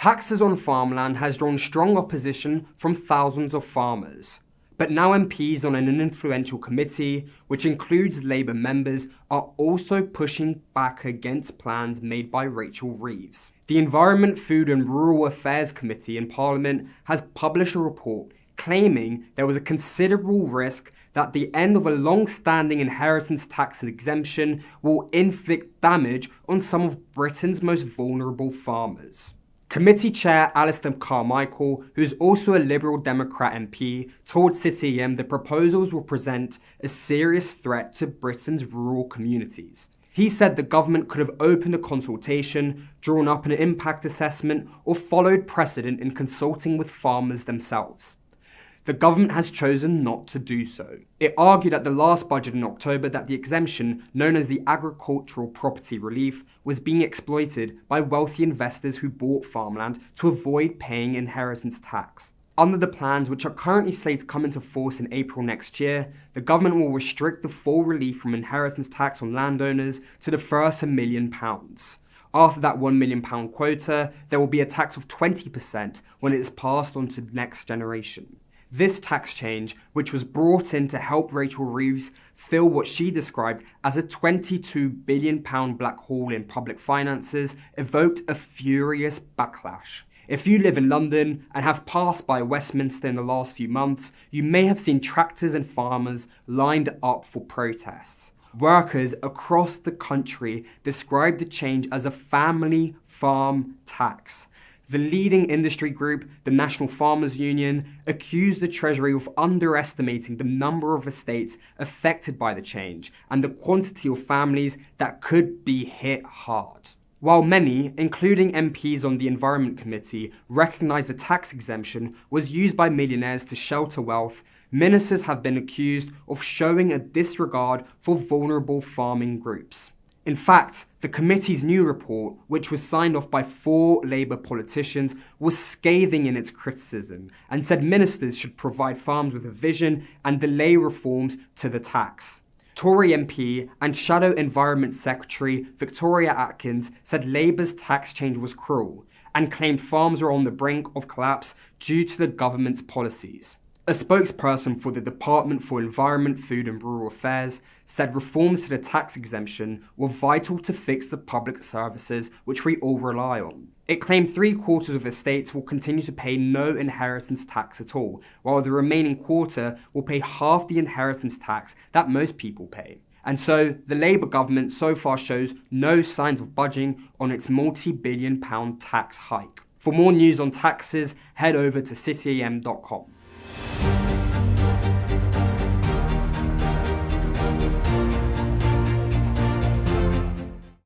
Taxes on farmland has drawn strong opposition from thousands of farmers. But now MPs on an influential committee, which includes Labour members, are also pushing back against plans made by Rachel Reeves. The Environment, Food and Rural Affairs Committee in Parliament has published a report claiming there was a considerable risk that the end of a long-standing inheritance tax exemption will inflict damage on some of Britain's most vulnerable farmers. Committee Chair Alistair Carmichael, who is also a Liberal Democrat MP, told City AM the proposals will present a serious threat to Britain's rural communities. He said the government could have opened a consultation, drawn up an impact assessment, or followed precedent in consulting with farmers themselves. The government has chosen not to do so. It argued at the last budget in October that the exemption, known as the agricultural property relief, was being exploited by wealthy investors who bought farmland to avoid paying inheritance tax. Under the plans, which are currently slated to come into force in April next year, the government will restrict the full relief from inheritance tax on landowners to the first £1 million. After that £1 million quota, there will be a tax of 20% when it is passed on to the next generation. This tax change, which was brought in to help Rachel Reeves fill what she described as a £22 billion black hole in public finances, evoked a furious backlash. If you live in London and have passed by Westminster in the last few months, you may have seen tractors and farmers lined up for protests. Workers across the country described the change as a family farm tax. The leading industry group, the National Farmers Union, accused the Treasury of underestimating the number of estates affected by the change and the quantity of families that could be hit hard. While many, including MPs on the Environment Committee, recognise the tax exemption was used by millionaires to shelter wealth, ministers have been accused of showing a disregard for vulnerable farming groups. In fact, the committee's new report, which was signed off by 4 Labour politicians, was scathing in its criticism and said ministers should provide farms with a vision and delay reforms to the tax. Tory MP and Shadow Environment Secretary Victoria Atkins said Labour's tax change was cruel and claimed farms are on the brink of collapse due to the government's policies. A spokesperson for the Department for Environment, Food and Rural Affairs said reforms to the tax exemption were vital to fix the public services which we all rely on. It claimed 3/4 of estates will continue to pay no inheritance tax at all, while the remaining quarter will pay half the inheritance tax that most people pay. And so, the Labour government so far shows no signs of budging on its multi-billion-pound tax hike. For more news on taxes, head over to cityam.com.